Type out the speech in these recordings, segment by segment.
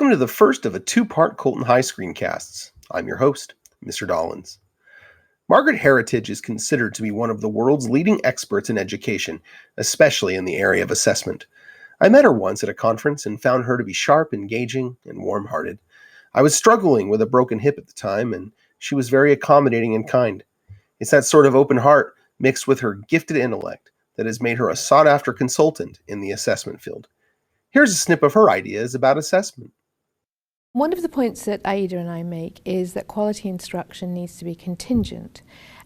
Welcome to the first of a two-part Colton High Screencasts. I'm your host, Mr. Dollins. Margaret Heritage is considered to be one of the world's leading experts in education, especially in the area of assessment. I met her once at a conference and found her to be sharp, engaging, and warm-hearted. I was struggling with a broken hip at the time, and she was very accommodating and kind. It's that sort of open heart mixed with her gifted intellect that has made her a sought-after consultant in the assessment field. Here's a snip of her ideas about assessment. One of the points that Aida and I make is that quality instruction needs to be contingent.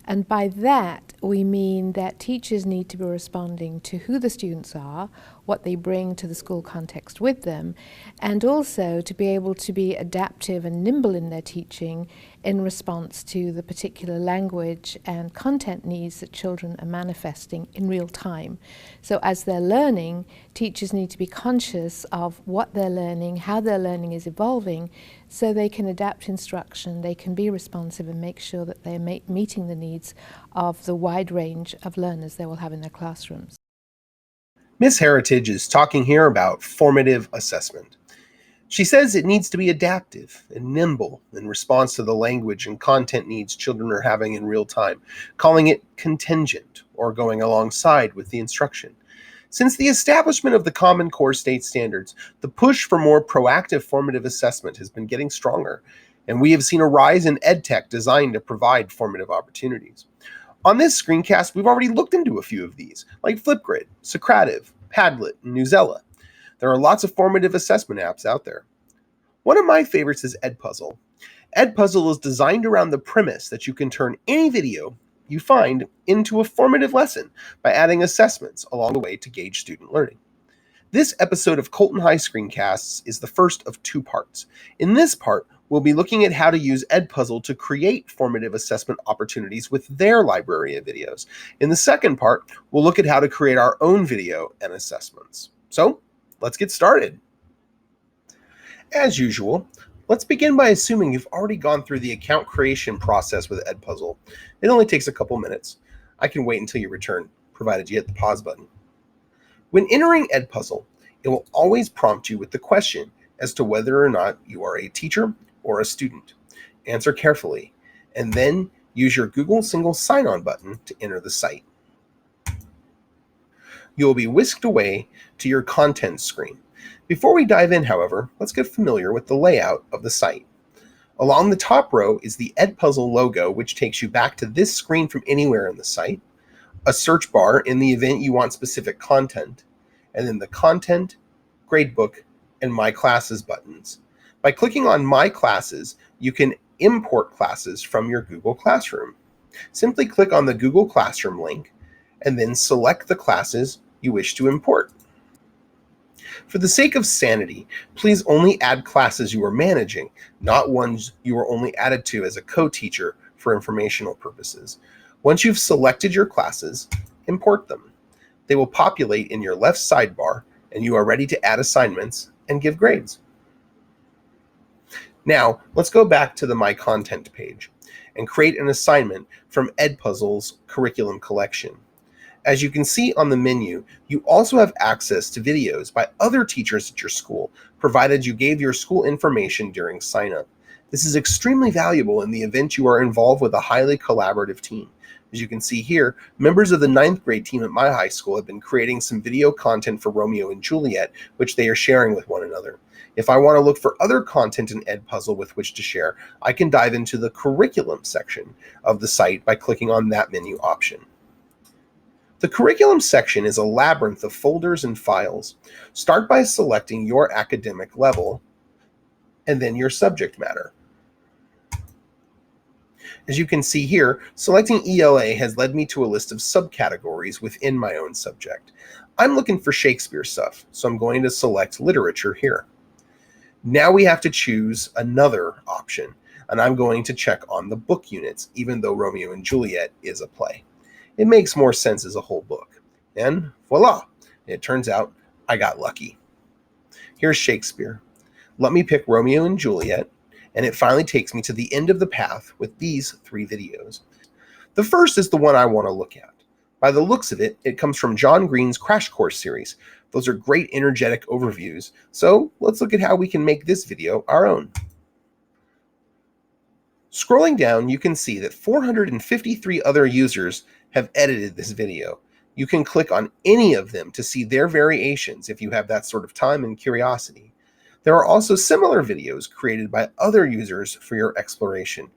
And by that, we mean that teachers need to be responding to who the students are, what they bring to the school context with them, and also to be able to be adaptive and nimble in their teaching in response to the particular language and content needs that children are manifesting in real time. So as they're learning, teachers need to be conscious of what they're learning, how their learning is evolving, so they can adapt instruction, they can be responsive and make sure that they're meeting the needs of the wide range of learners they will have in their classrooms. Ms. Heritage is talking here about formative assessment. She says it needs to be adaptive and nimble in response to the language and content needs children are having in real time, calling it contingent or going alongside with the instruction. Since the establishment of the Common Core State Standards, the push for more proactive formative assessment has been getting stronger, and we have seen a rise in EdTech designed to provide formative opportunities. On this screencast, we've already looked into a few of these, like Flipgrid, Socrative, Padlet, and Newsela. There are lots of formative assessment apps out there. One of my favorites is EdPuzzle. EdPuzzle is designed around the premise that you can turn any video you find into a formative lesson by adding assessments along the way to gauge student learning. This episode of Colton High Screencasts is the first of two parts. In this part, we'll be looking at how to use EdPuzzle to create formative assessment opportunities with their library of videos. In the second part, we'll look at how to create our own video and assessments. So, let's get started. As usual, let's begin by assuming you've already gone through the account creation process with EdPuzzle. It only takes a couple minutes. I can wait until you return, provided you hit the pause button. When entering EdPuzzle, it will always prompt you with the question as to whether or not you are a teacher or a student. Answer carefully, and then use your Google single sign-on button to enter the site. You will be whisked away to your content screen. Before we dive in, however, let's get familiar with the layout of the site. Along the top row is the EdPuzzle logo, which takes you back to this screen from anywhere in the site, a search bar in the event you want specific content, and then the Content, Gradebook, and My Classes buttons. By clicking on My Classes, you can import classes from your Google Classroom. Simply click on the Google Classroom link, and then select the classes you wish to import. For the sake of sanity, please only add classes you are managing, not ones you are only added to as a co-teacher for informational purposes. Once you've selected your classes, import them. They will populate in your left sidebar, and you are ready to add assignments and give grades. Now, let's go back to the My Content page and create an assignment from EdPuzzle's curriculum collection. As you can see on the menu, you also have access to videos by other teachers at your school, provided you gave your school information during sign-up. This is extremely valuable in the event you are involved with a highly collaborative team. As you can see here, members of the 9th grade team at my high school have been creating some video content for Romeo and Juliet, which they are sharing with one another. If I want to look for other content in EdPuzzle with which to share, I can dive into the curriculum section of the site by clicking on that menu option. The curriculum section is a labyrinth of folders and files. Start by selecting your academic level and then your subject matter. As you can see here, selecting ELA has led me to a list of subcategories within my own subject. I'm looking for Shakespeare stuff, so I'm going to select literature here. Now we have to choose another option, and I'm going to check on the book units, even though Romeo and Juliet is a play. It makes more sense as a whole book. And voila, it turns out I got lucky. Here's Shakespeare. Let me pick Romeo and Juliet, and it finally takes me to the end of the path with these 3 videos. The first is the one I want to look at. By the looks of it, it comes from John Green's Crash Course series, Those are great energetic overviews. So let's look at how we can make this video our own. Scrolling down, you can see that 453 other users have edited this video. You can click on any of them to see their variations if you have that sort of time and curiosity. There are also similar videos created by other users for your exploration.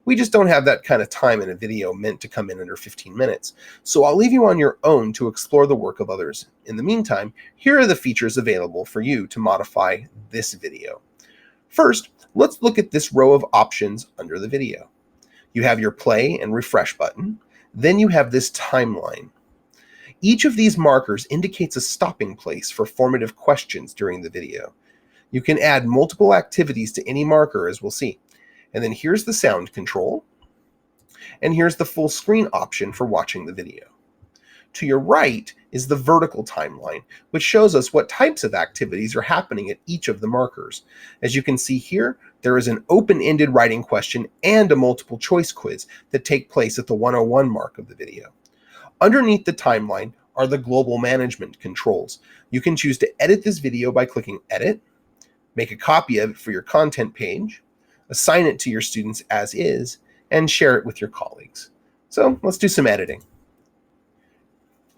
We just don't have that kind of time in a video meant to come in under 15 minutes, so I'll leave you on your own to explore the work of others. In the meantime, here are the features available for you to modify this video. First, let's look at this row of options under the video. You have your play and refresh button. Then you have this timeline. Each of these markers indicates a stopping place for formative questions during the video. You can add multiple activities to any marker, as we'll see. And then here's the sound control. And here's the full screen option for watching the video. To your right is the vertical timeline, which shows us what types of activities are happening at each of the markers. As you can see here, there is an open-ended writing question and a multiple choice quiz that take place at the 101 mark of the video. Underneath the timeline are the global management controls. You can choose to edit this video by clicking Edit, make a copy of it for your content page, assign it to your students as is, and share it with your colleagues. So let's do some editing.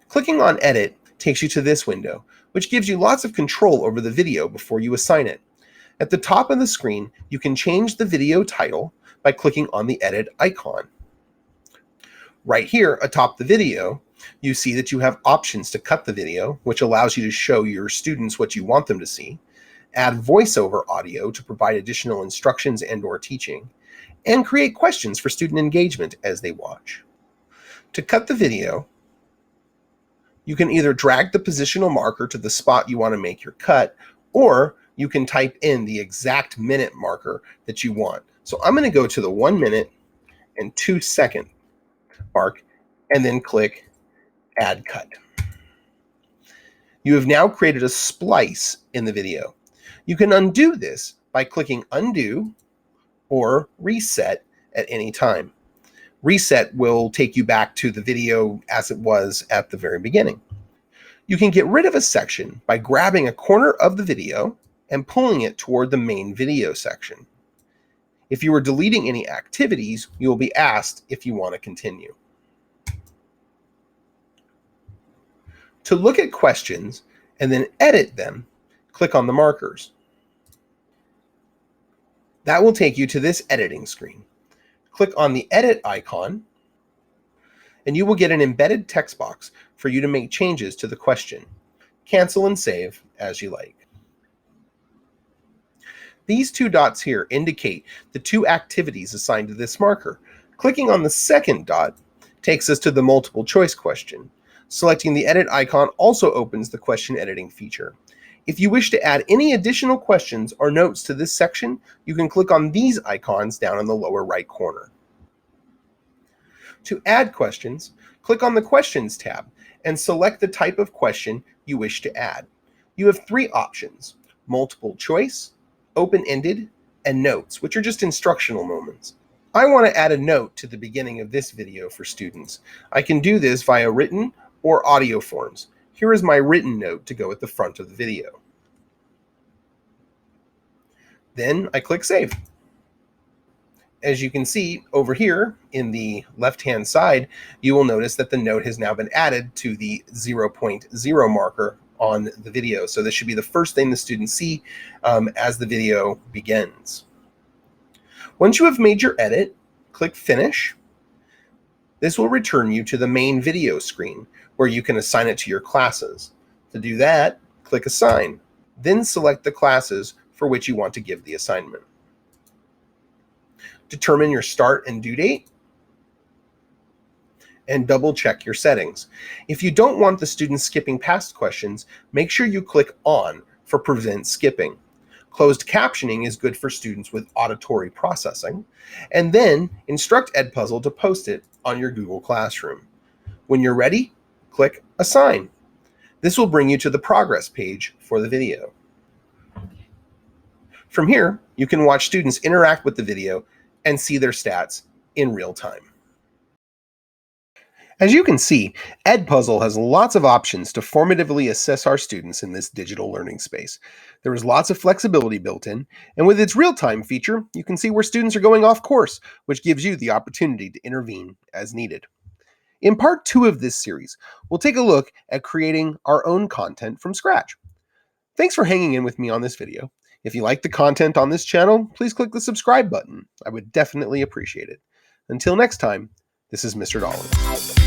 Clicking on Edit takes you to this window, which gives you lots of control over the video before you assign it. At the top of the screen, you can change the video title by clicking on the Edit icon. Right here atop the video, you see that you have options to cut the video, which allows you to show your students what you want them to see, add voiceover audio to provide additional instructions and/or teaching, and create questions for student engagement as they watch. To cut the video, you can either drag the positional marker to the spot you want to make your cut, or you can type in the exact minute marker that you want. So I'm going to go to the 1 minute and 2 second mark and then click Add Cut. You have now created a splice in the video. You can undo this by clicking Undo or Reset at any time. Reset will take you back to the video as it was at the very beginning. You can get rid of a section by grabbing a corner of the video and pulling it toward the main video section. If you are deleting any activities, you will be asked if you want to continue. To look at questions and then edit them, click on the markers. That will take you to this editing screen. Click on the Edit icon, and you will get an embedded text box for you to make changes to the question. Cancel and save as you like. These 2 dots here indicate the 2 activities assigned to this marker. Clicking on the second dot takes us to the multiple choice question. Selecting the edit icon also opens the question editing feature. If you wish to add any additional questions or notes to this section, you can click on these icons down in the lower right corner. To add questions, click on the Questions tab and select the type of question you wish to add. You have 3 options: multiple choice, open-ended, and notes, which are just instructional moments. I want to add a note to the beginning of this video for students. I can do this via written or audio forms. Here is my written note to go at the front of the video. Then I click Save. As you can see over here in the left-hand side, you will notice that the note has now been added to the 0.0 marker on the video. So this should be the first thing the students see as the video begins. Once you have made your edit, click Finish. This will return you to the main video screen where you can assign it to your classes. To do that, click Assign. Then select the classes for which you want to give the assignment. Determine your start and due date, and double check your settings. If you don't want the students skipping past questions, make sure you click On for Prevent Skipping. Closed captioning is good for students with auditory processing, and then instruct EdPuzzle to post it on your Google Classroom. When you're ready, click Assign. This will bring you to the progress page for the video. From here, you can watch students interact with the video and see their stats in real time. As you can see, EdPuzzle has lots of options to formatively assess our students in this digital learning space. There is lots of flexibility built in, and with its real-time feature, you can see where students are going off course, which gives you the opportunity to intervene as needed. In part 2 of this series, we'll take a look at creating our own content from scratch. Thanks for hanging in with me on this video. If you like the content on this channel, please click the subscribe button. I would definitely appreciate it. Until next time, this is Mr. Dollins.